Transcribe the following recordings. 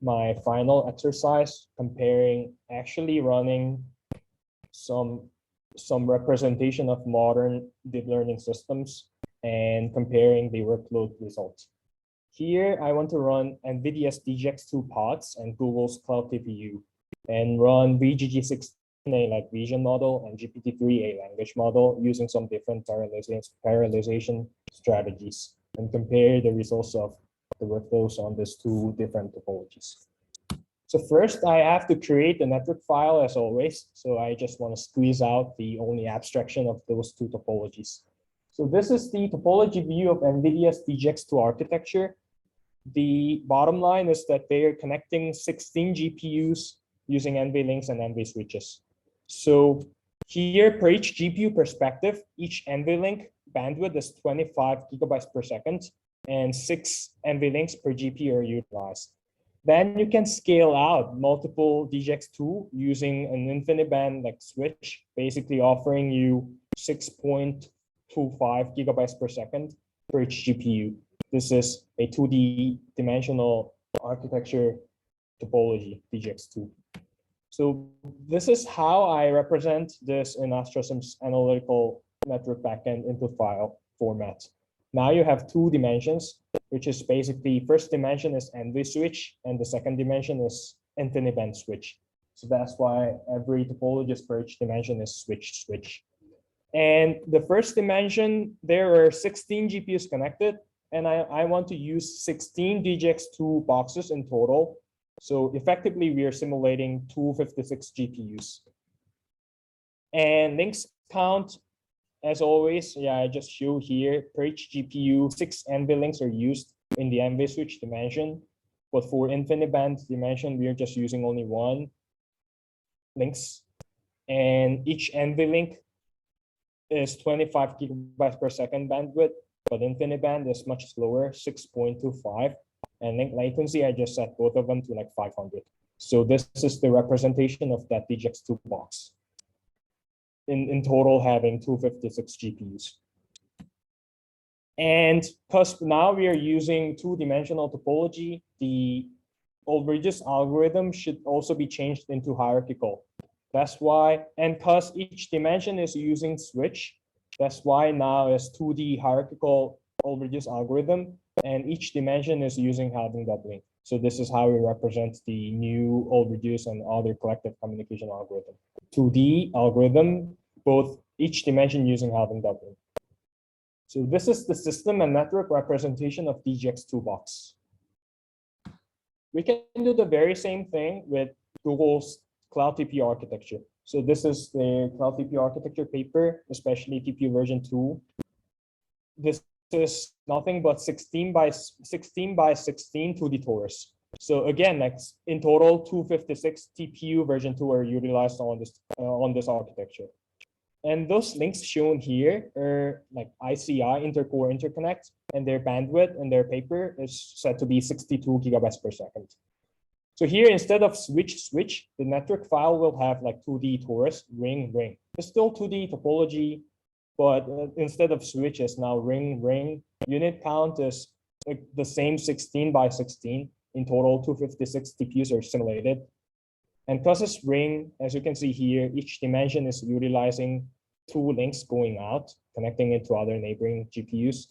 my final exercise, comparing actually running some representation of modern deep learning systems and comparing the workload results. Here, I want to run NVIDIA's DGX2 pods and Google's Cloud TPU and run VGG16A like vision model and GPT-3A language model using some different parallelization strategies and compare the results of the workflows on these two different topologies. So first, I have to create the network file as always. So I just want to squeeze out the only abstraction of those two topologies. So this is the topology view of NVIDIA's DGX2 architecture. The bottom line is that they are connecting 16 GPUs using NVLinks and NV switches. So here, per each GPU perspective, each NVLink bandwidth is 25 gigabytes per second, and 6 NVLinks per GPU are utilized. Then you can scale out multiple DGX2 using an InfiniBand like switch, basically offering you 6.25 gigabytes per second for each GPU. This is a 2D dimensional architecture topology, DGX2. So this is how I represent this in ASTRA-sim's analytical network backend input file format. Now you have two dimensions, which is basically first dimension is NV switch and the second dimension is InfiniBand switch. So that's why every topologist for each dimension is switch. And the first dimension, there are 16 GPUs connected, and I want to use 16 DGX2 boxes in total. So effectively, we are simulating 256 GPUs. And links count, as always, I just show here, per each GPU, 6 NVLinks are used in the NV switch dimension. But for InfiniBand dimension, we are just using only 1 links. And each NVLink is 25 gigabytes per second bandwidth, but InfiniBand is much slower, 6.25. And link latency, I just set both of them to like 500. So this is the representation of that DGX2 box. In total, having 256 GPUs. And because now we are using two-dimensional topology, the Ulrich algorithm should also be changed into hierarchical. That's why, and because each dimension is using switch, that's why now it's 2D hierarchical Ulrich algorithm, and each dimension is using halving doubling. So this is how we represent the new Ulrich and other collective communication algorithm. 2D algorithm, both each dimension using halving doubling. So this is the system and network representation of DGX2 box. We can do the very same thing with Google's Cloud TPU architecture. So this is the Cloud TPU architecture paper, especially TPU version 2. This is nothing but 16 by 16 2D torus. So again, like in total, 256 TPU version 2 are utilized on this architecture. And those links shown here are like ICI, intercore interconnect, and their bandwidth in their paper is set to be 62 gigabytes per second. So here, instead of switch, the network file will have like 2D torus, ring. It's still 2D topology, but instead of switch, it's now ring. Unit count is like the same 16 by 16. In total, 256 TPUs are simulated. And because it's ring, as you can see here, each dimension is utilizing 2 links going out, connecting it to other neighboring GPUs.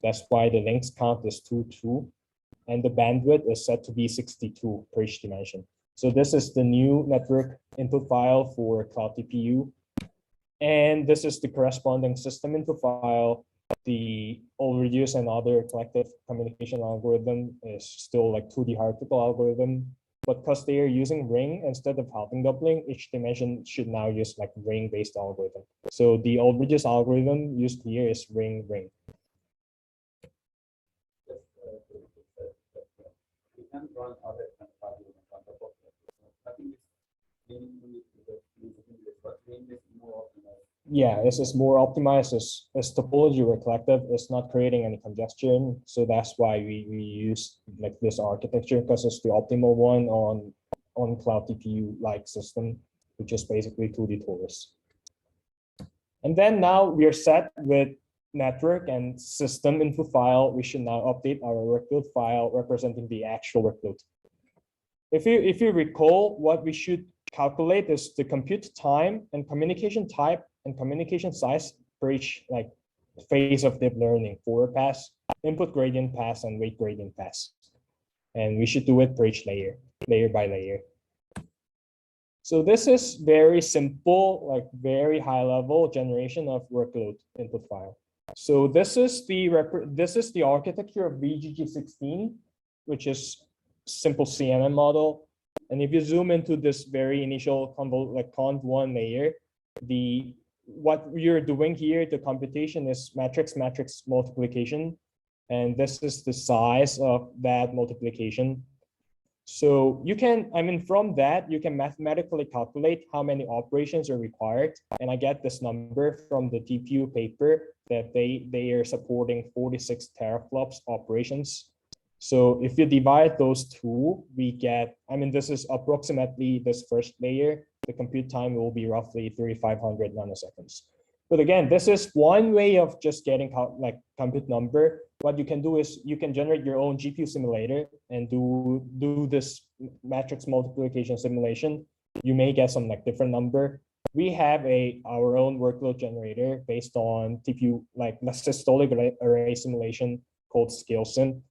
That's why the links count is 2. And the bandwidth is set to be 62 per each dimension. So this is the new network input file for Cloud TPU. And this is the corresponding system input file. The Ulrich and other collective communication algorithm is still like 2D hierarchical algorithm. But because they are using ring instead of halving doubling, each dimension should now use like ring-based algorithm. So the Ulrich algorithm used here is ring. You can run other algorithms on top of that. Nothing is more optimized. Yeah, this is more optimized as topology where collective is not creating any congestion. So that's why we use like this architecture, because it's the optimal one on Cloud TPU like system, which is basically 2D torus. And then now we are set with network and system input file. We should now update our workload file representing the actual workload. if you recall, what we should calculate is the compute time and communication type and communication size for each like phase of deep learning: forward pass, input gradient pass, and weight gradient pass. And we should do it for each layer, layer by layer. So this is very simple, like very high level generation of workload input file. So this is the architecture of VGG16, which is simple CNN model. And if you zoom into this very initial conv1 layer, what you're doing here, the computation is matrix multiplication, and this is the size of that multiplication. So you can, from that, you can mathematically calculate how many operations are required. And I get this number from the TPU paper that they are supporting 46 teraflops operations. So if you divide those two, we get, this is approximately this first layer. The compute time will be roughly 3,500 nanoseconds. But again, this is one way of just getting compute number. What you can do is you can generate your own GPU simulator and do this matrix multiplication simulation. You may get some different number. We have our own workload generator based on TPU, systolic array simulation called ASTRA-sim.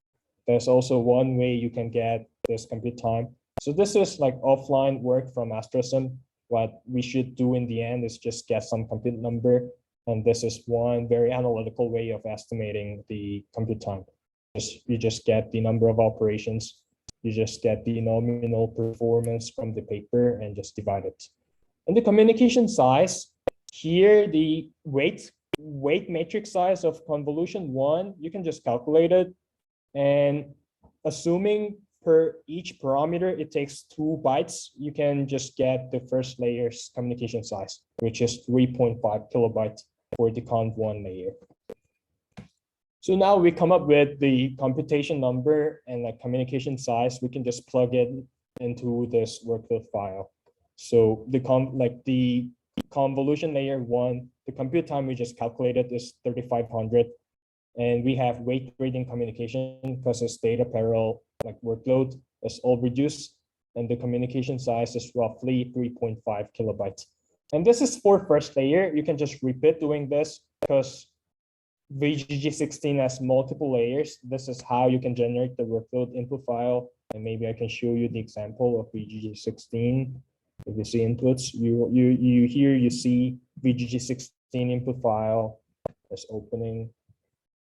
There's also one way you can get this compute time. So this is offline work from ASTRA-sim. What we should do in the end is just get some compute number. And this is one very analytical way of estimating the compute time. You just get the number of operations. You just get the nominal performance from the paper and just divide it. And the communication size, here the weight matrix size of convolution 1, you can just calculate it. And assuming per each parameter, it takes 2 bytes, you can just get the first layer's communication size, which is 3.5 kilobytes for the conv1 layer. So now we come up with the computation number and communication size. We can just plug it into this workload file. So the convolution layer 1, the compute time we just calculated is 3,500. And we have weight gradient communication because it's data parallel workload is all reduced, and the communication size is roughly 3.5 kilobytes. And this is for first layer. You can just repeat doing this because VGG16 has multiple layers. This is how you can generate the workload input file. And maybe I can show you the example of VGG16. If you see inputs, you see VGG16 input file is opening.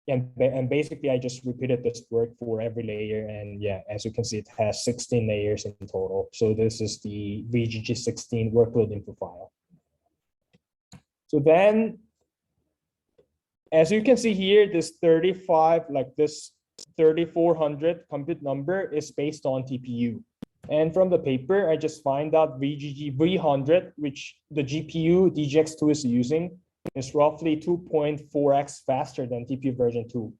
And basically, I just repeated this work for every layer. And yeah, as you can see, it has 16 layers in total. So this is the VGG16 workload input file. So then, as you can see here, this 3,400 compute number is based on TPU. And from the paper, I just find out VGG 300, which the GPU DGX2 is using, is roughly 2.4x faster than TPU version 2.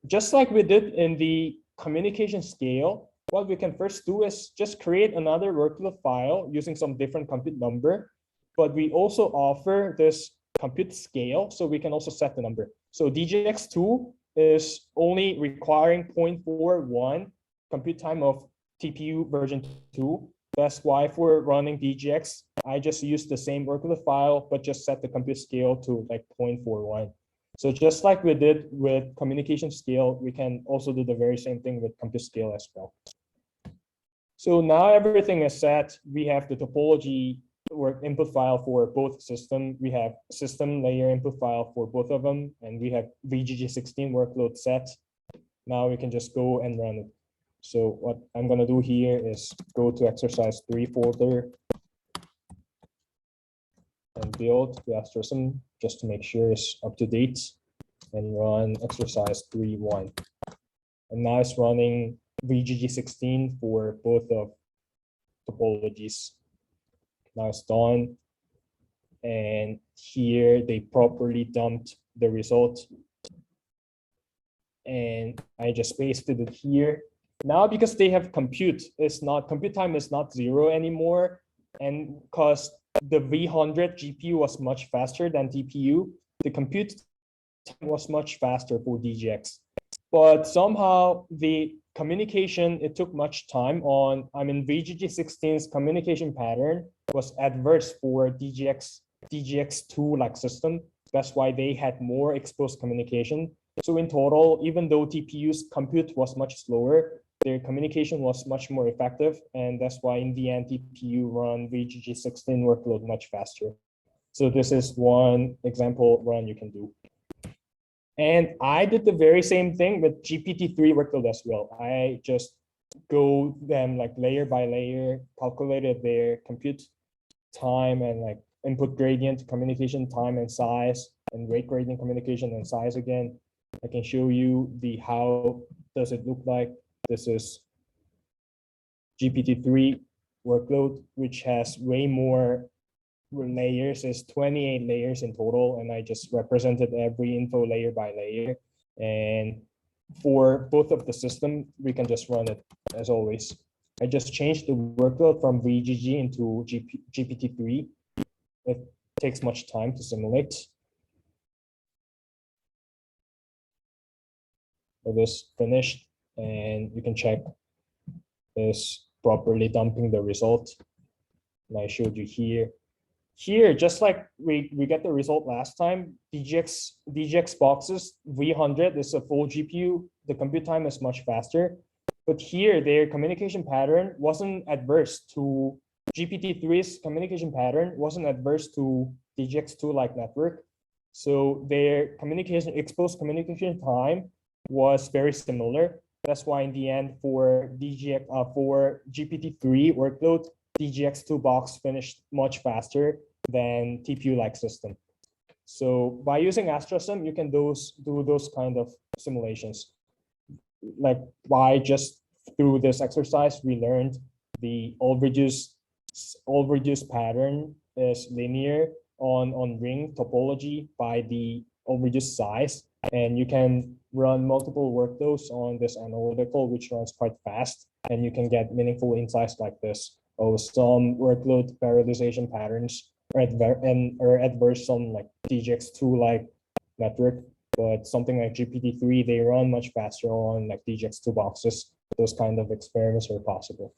Just like we did in the communication scale, what we can first do is just create another workload file using some different compute number, but we also offer this compute scale, so we can also set the number. So DGX2 is only requiring 0.41 compute time of TPU version 2. That's why for running DGX, I just use the same workload file, but just set the compute scale to 0.41. So just like we did with communication scale, we can also do the very same thing with compute scale as well. So now everything is set. We have the topology work input file for both system. We have system layer input file for both of them, and we have VGG16 workload set. Now we can just go and run it. So what I'm gonna do here is go to exercise 3 folder and build the ASTRA-sim just to make sure it's up to date, and run exercise 3.1. And now it's running VGG16 for both of topologies. Now it's done. And here they properly dumped the result. And I just pasted it here. Now, because they have compute time is not 0 anymore. And because the V100 GPU was much faster than TPU, the compute time was much faster for DGX. But somehow the communication, it took much time on, I mean, VGG16's communication pattern was adverse for DGX2 like system. That's why they had more exposed communication. So in total, even though TPU's compute was much slower, their communication was much more effective. And that's why in the end, TPU run VGG16 workload much faster. So this is one example run you can do. And I did the very same thing with GPT-3 workload as well. I just go them like layer by layer, calculated their compute time and like input gradient, communication time and size, and rate gradient communication and size again. I can show you the how does it look like. This is GPT-3 workload, which has way more layers. Is 28 layers in total, and I just represented every info layer by layer. And for both of the system, we can just run it as always. I just changed the workload from VGG into GPT-3. It takes much time to simulate. So this finished, and you can check this properly dumping the result. And I showed you here. Here, just like we get the result last time, DGX boxes V100 is a full GPU. The compute time is much faster. But here, their communication pattern wasn't adverse to GPT-3's communication pattern, wasn't adverse to DGX2-like network. So their exposed communication time was very similar. That's why in the end for GPT-3 workload, DGX2 box finished much faster than TPU-like system. So by using ASTRA-sim, you can do those kind of simulations. Like by just through this exercise, we learned the all reduced pattern is linear on ring topology by the all reduced size, and you can run multiple workloads on this analytical, which runs quite fast, and you can get meaningful insights like this. Oh, some workload parallelization patterns are adverse on like DGX2 like network, but something like GPT-3, they run much faster on like DGX2 boxes. Those kind of experiments are possible.